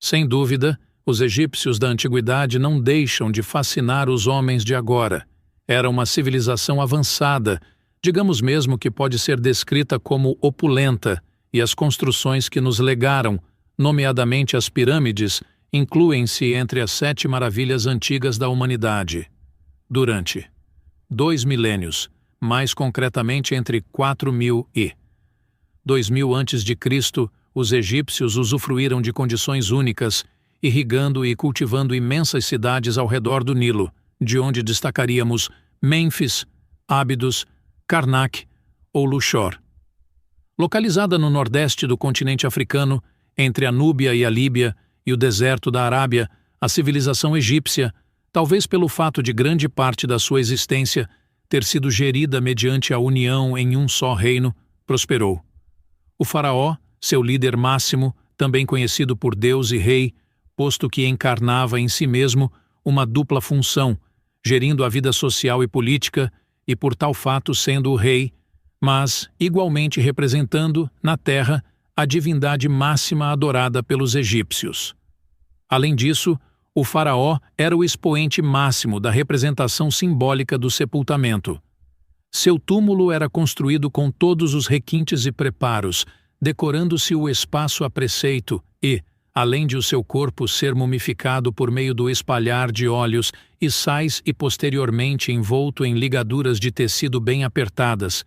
Sem dúvida, os egípcios da antiguidade não deixam de fascinar os homens de agora. Era uma civilização avançada, digamos mesmo que pode ser descrita como opulenta, e as construções que nos legaram, nomeadamente as pirâmides, incluem-se entre as 7 maravilhas antigas da humanidade. Durante 2 milênios, mais concretamente entre 4.000 e 2.000 a.C., os egípcios usufruíram de condições únicas, irrigando e cultivando imensas cidades ao redor do Nilo, de onde destacaríamos Mênfis, Ábidos, Karnak ou Luxor. Localizada no nordeste do continente africano, entre a Núbia e a Líbia e o deserto da Arábia, a civilização egípcia, talvez pelo fato de grande parte da sua existência ter sido gerida mediante a união em um só reino, prosperou. O faraó, seu líder máximo, também conhecido por Deus e rei, posto que encarnava em si mesmo uma dupla função, gerindo a vida social e política e por tal fato sendo o rei, mas igualmente representando, na terra, a divindade máxima adorada pelos egípcios. Além disso, o faraó era o expoente máximo da representação simbólica do sepultamento. Seu túmulo era construído com todos os requintes e preparos, decorando-se o espaço a preceito e, além de o seu corpo ser mumificado por meio do espalhar de óleos e sais e posteriormente envolto em ligaduras de tecido bem apertadas,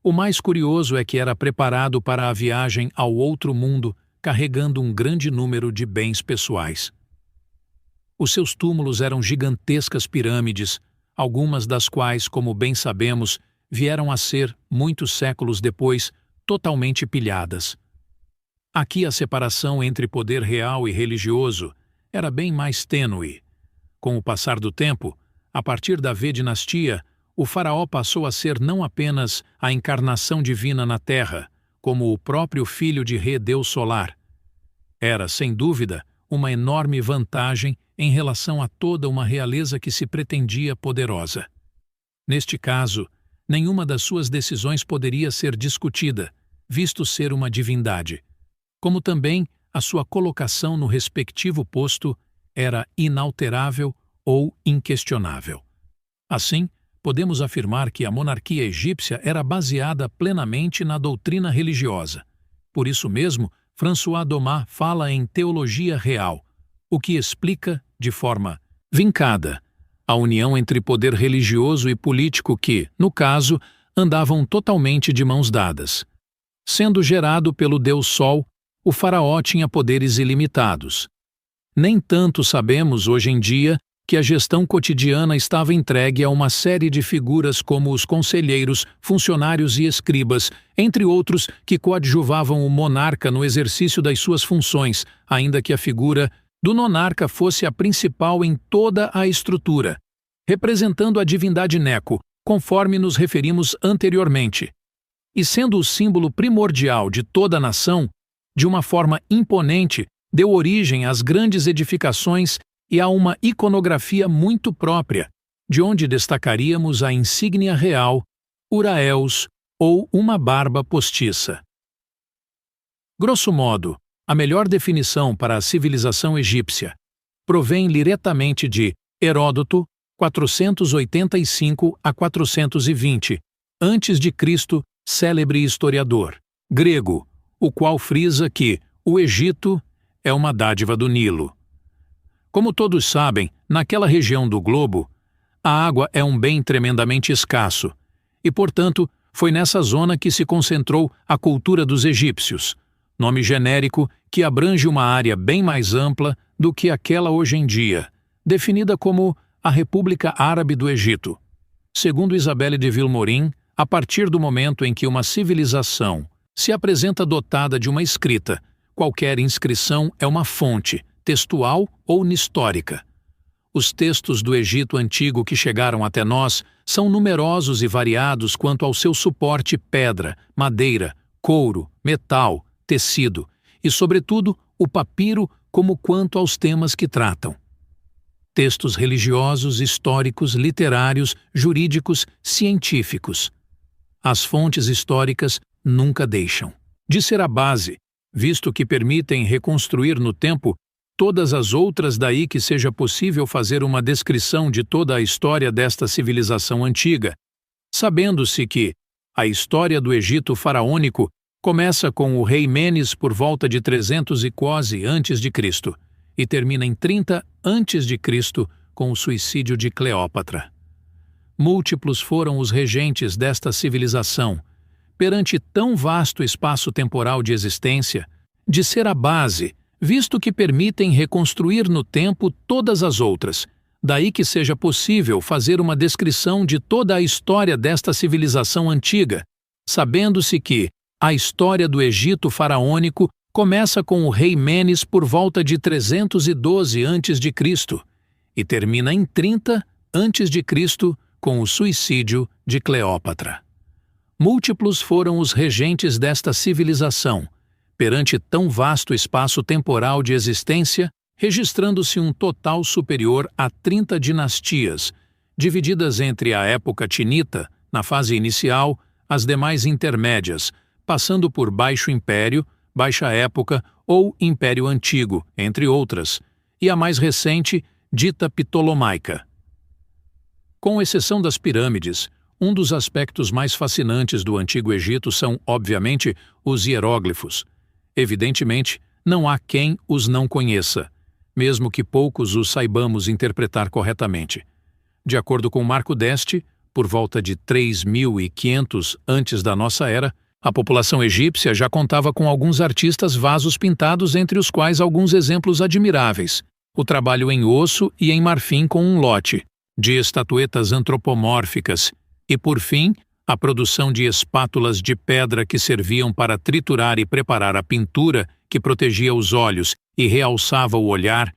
o mais curioso é que era preparado para a viagem ao outro mundo, carregando um grande número de bens pessoais. Os seus túmulos eram gigantescas pirâmides, algumas das quais, como bem sabemos, vieram a ser, muitos séculos depois, totalmente pilhadas. Aqui a separação entre poder real e religioso era bem mais tênue. Com o passar do tempo, a partir da V-dinastia, o faraó passou a ser não apenas a encarnação divina na terra, como o próprio filho de Rê Deus Solar. Era, sem dúvida, uma enorme vantagem em relação a toda uma realeza que se pretendia poderosa. Neste caso, nenhuma das suas decisões poderia ser discutida, visto ser uma divindade, como também a sua colocação no respectivo posto era inalterável ou inquestionável. Assim, podemos afirmar que a monarquia egípcia era baseada plenamente na doutrina religiosa. Por isso mesmo, François Dumas fala em teologia real, o que explica, de forma vincada, a união entre poder religioso e político que, no caso, andavam totalmente de mãos dadas. Sendo gerado pelo Deus Sol, o faraó tinha poderes ilimitados. Nem tanto sabemos, hoje em dia, que a gestão cotidiana estava entregue a uma série de figuras como os conselheiros, funcionários e escribas, entre outros que coadjuvavam o monarca no exercício das suas funções, ainda que a figura do monarca fosse a principal em toda a estrutura, representando a divindade Neco, conforme nos referimos anteriormente. E sendo o símbolo primordial de toda a nação, de uma forma imponente, deu origem às grandes edificações e a uma iconografia muito própria, de onde destacaríamos a insígnia real, uraéus ou uma barba postiça. Grosso modo, a melhor definição para a civilização egípcia provém diretamente de Heródoto, 485 a 420, a.C., célebre historiador grego, o qual frisa que o Egito é uma dádiva do Nilo. Como todos sabem, naquela região do globo, a água é um bem tremendamente escasso, e, portanto, foi nessa zona que se concentrou a cultura dos egípcios, nome genérico que abrange uma área bem mais ampla do que aquela hoje em dia, definida como a República Árabe do Egito. Segundo Isabelle de Vilmorin, a partir do momento em que uma civilização se apresenta dotada de uma escrita, qualquer inscrição é uma fonte, textual ou histórica. Os textos do Egito Antigo que chegaram até nós são numerosos e variados quanto ao seu suporte pedra, madeira, couro, metal, tecido e, sobretudo, o papiro como quanto aos temas que tratam. Textos religiosos, históricos, literários, jurídicos, científicos. As fontes históricas nunca deixam de ser a base, visto que permitem reconstruir no tempo todas as outras, daí que seja possível fazer uma descrição de toda a história desta civilização antiga, sabendo-se que a história do Egito faraônico começa com o rei Menes por volta de 300 a.C. e termina em 30 a.C. com o suicídio de Cleópatra. Múltiplos foram os regentes desta civilização, perante tão vasto espaço temporal de existência, de ser a base, visto que permitem reconstruir no tempo todas as outras, daí que seja possível fazer uma descrição de toda a história desta civilização antiga, sabendo-se que a história do Egito faraônico começa com o rei Menes por volta de 312 a.C. e termina em 30 a.C. com o suicídio de Cleópatra. Múltiplos foram os regentes desta civilização, perante tão vasto espaço temporal de existência, registrando-se um total superior a 30 dinastias, divididas entre a época tinita, na fase inicial, as demais intermédias, passando por Baixo Império, Baixa Época ou Império Antigo, entre outras, e a mais recente, dita Ptolomaica. Com exceção das pirâmides, um dos aspectos mais fascinantes do Antigo Egito são, obviamente, os hieróglifos. Evidentemente, não há quem os não conheça, mesmo que poucos os saibamos interpretar corretamente. De acordo com Marco d'Este, por volta de 3.500 antes da nossa era, a população egípcia já contava com alguns artistas vasos pintados, entre os quais alguns exemplos admiráveis: o trabalho em osso e em marfim com um lote, de estatuetas antropomórficas, e, por fim, a produção de espátulas de pedra que serviam para triturar e preparar a pintura que protegia os olhos e realçava o olhar,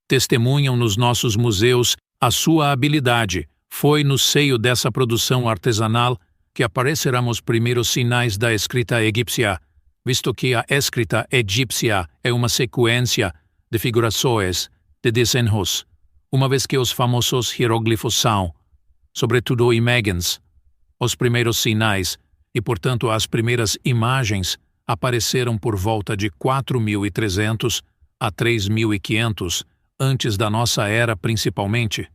testemunham nos nossos museus a sua habilidade. Foi no seio dessa produção artesanal que aparecerão os primeiros sinais da escrita egípcia, visto que a escrita egípcia é uma sequência de figurações, de desenhos, uma vez que os famosos hieróglifos são, sobretudo imagens, os primeiros sinais e, portanto, as primeiras imagens apareceram por volta de 4.300 a 3.500 antes da nossa era principalmente.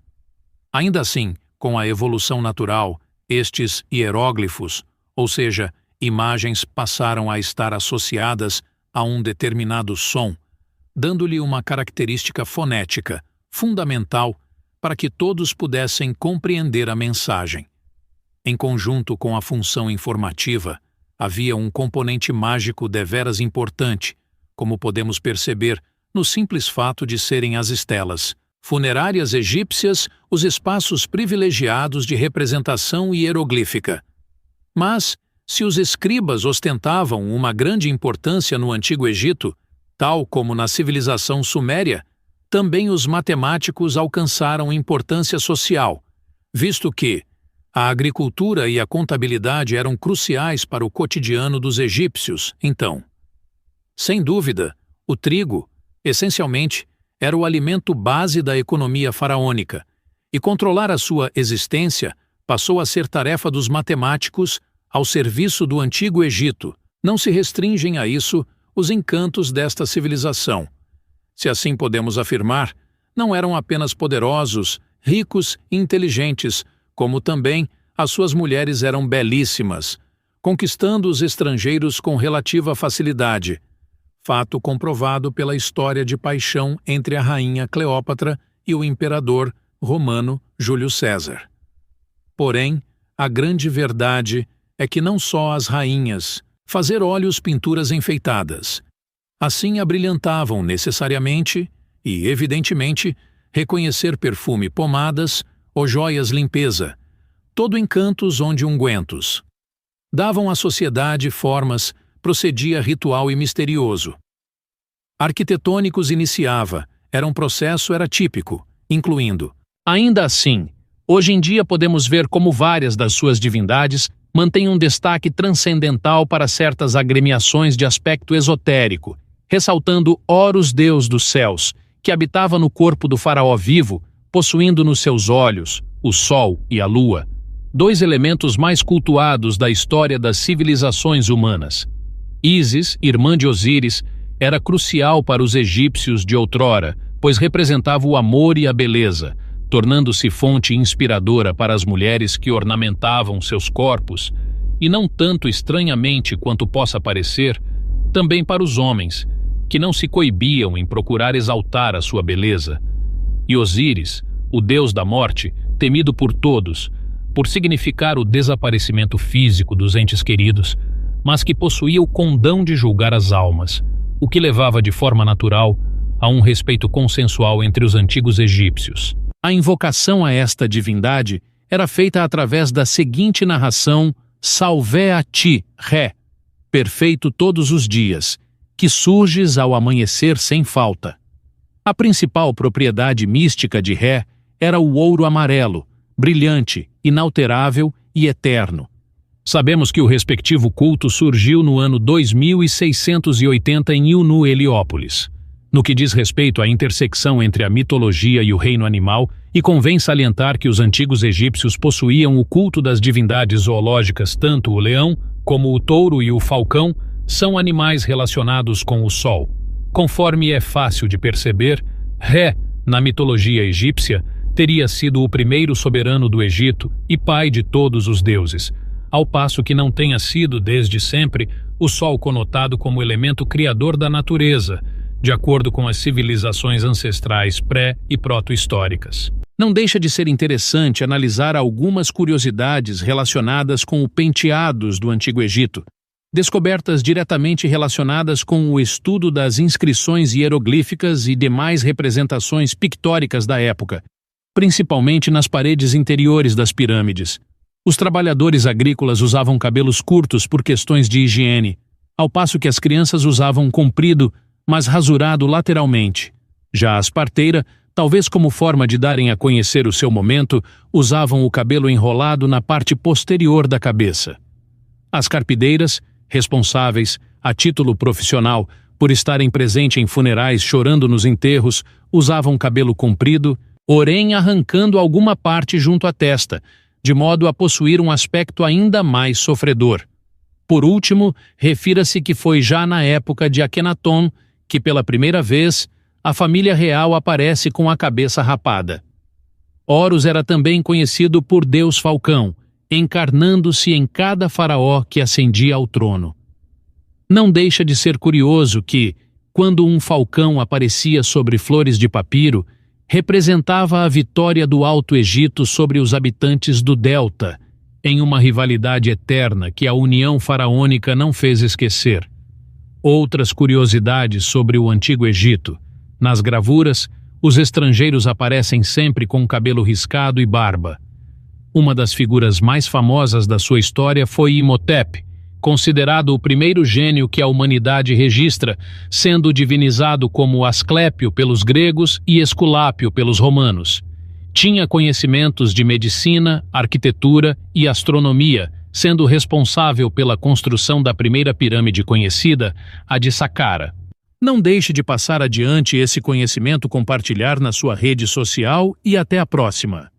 Ainda assim, com a evolução natural, estes hieróglifos, ou seja, imagens, passaram a estar associadas a um determinado som, dando-lhe uma característica fonética fundamental para que todos pudessem compreender a mensagem. Em conjunto com a função informativa, havia um componente mágico deveras importante, como podemos perceber no simples fato de serem as estelas funerárias egípcias os espaços privilegiados de representação hieroglífica. Mas, se os escribas ostentavam uma grande importância no Antigo Egito, tal como na civilização suméria, também os matemáticos alcançaram importância social, visto que a agricultura e a contabilidade eram cruciais para o cotidiano dos egípcios, então. Sem dúvida, o trigo, essencialmente, era o alimento base da economia faraônica, e controlar a sua existência passou a ser tarefa dos matemáticos ao serviço do Antigo Egito. Não se restringem a isso os encantos desta civilização. Se assim podemos afirmar, não eram apenas poderosos, ricos e inteligentes, como também as suas mulheres eram belíssimas, conquistando os estrangeiros com relativa facilidade, fato comprovado pela história de paixão entre a rainha Cleópatra e o imperador romano Júlio César. Porém, a grande verdade é que não só as rainhas fazer óleos pinturas enfeitadas, assim abrilhantavam necessariamente e, evidentemente, reconhecer perfume pomadas ou joias limpeza, todo encantos onde ungüentos. Davam à sociedade formas, procedia ritual e misterioso. Arquitetônicos iniciava, um processo era típico, incluindo. Ainda assim, hoje em dia podemos ver como várias das suas divindades mantêm um destaque transcendental para certas agremiações de aspecto esotérico, ressaltando Horus, deus dos céus, que habitava no corpo do faraó vivo, possuindo nos seus olhos o sol e a lua, dois elementos mais cultuados da história das civilizações humanas. Ísis, irmã de Osíris, era crucial para os egípcios de outrora, pois representava o amor e a beleza, tornando-se fonte inspiradora para as mulheres que ornamentavam seus corpos, e não tanto estranhamente quanto possa parecer, também para os homens, que não se coibiam em procurar exaltar a sua beleza. E Osíris, o deus da morte, temido por todos, por significar o desaparecimento físico dos entes queridos, mas que possuía o condão de julgar as almas, o que levava de forma natural a um respeito consensual entre os antigos egípcios. A invocação a esta divindade era feita através da seguinte narração: Salvé a ti, Ré, perfeito todos os dias, que surges ao amanhecer sem falta. A principal propriedade mística de Ré era o ouro amarelo, brilhante, inalterável e eterno. Sabemos que o respectivo culto surgiu no ano 2680 em Unu, Heliópolis. No que diz respeito à intersecção entre a mitologia e o reino animal, e convém salientar que os antigos egípcios possuíam o culto das divindades zoológicas, tanto o leão como o touro e o falcão são animais relacionados com o sol. Conforme é fácil de perceber, Ré, na mitologia egípcia, teria sido o primeiro soberano do Egito e pai de todos os deuses, ao passo que não tenha sido, desde sempre, o sol conotado como elemento criador da natureza, de acordo com as civilizações ancestrais pré- e proto-históricas. Não deixa de ser interessante analisar algumas curiosidades relacionadas com o penteados do Antigo Egito, descobertas diretamente relacionadas com o estudo das inscrições hieroglíficas e demais representações pictóricas da época, principalmente nas paredes interiores das pirâmides. Os trabalhadores agrícolas usavam cabelos curtos por questões de higiene, ao passo que as crianças usavam comprido, mas rasurado lateralmente. Já as parteiras, talvez como forma de darem a conhecer o seu momento, usavam o cabelo enrolado na parte posterior da cabeça. As carpideiras, responsáveis, a título profissional, por estarem presentes em funerais chorando nos enterros, usavam cabelo comprido, porém arrancando alguma parte junto à testa, de modo a possuir um aspecto ainda mais sofredor. Por último, refira-se que foi já na época de Akenaton que, pela primeira vez, a família real aparece com a cabeça rapada. Horus era também conhecido por Deus Falcão, encarnando-se em cada faraó que ascendia ao trono. Não deixa de ser curioso que, quando um falcão aparecia sobre flores de papiro, representava a vitória do Alto Egito sobre os habitantes do Delta, em uma rivalidade eterna que a união faraônica não fez esquecer. Outras curiosidades sobre o Antigo Egito. Nas gravuras, os estrangeiros aparecem sempre com cabelo riscado e barba. Uma das figuras mais famosas da sua história foi Imhotep, considerado o primeiro gênio que a humanidade registra, sendo divinizado como Asclépio pelos gregos e Esculápio pelos romanos. Tinha conhecimentos de medicina, arquitetura e astronomia, sendo responsável pela construção da primeira pirâmide conhecida, a de Saqqara. Não deixe de passar adiante esse conhecimento, compartilhar na sua rede social e até a próxima.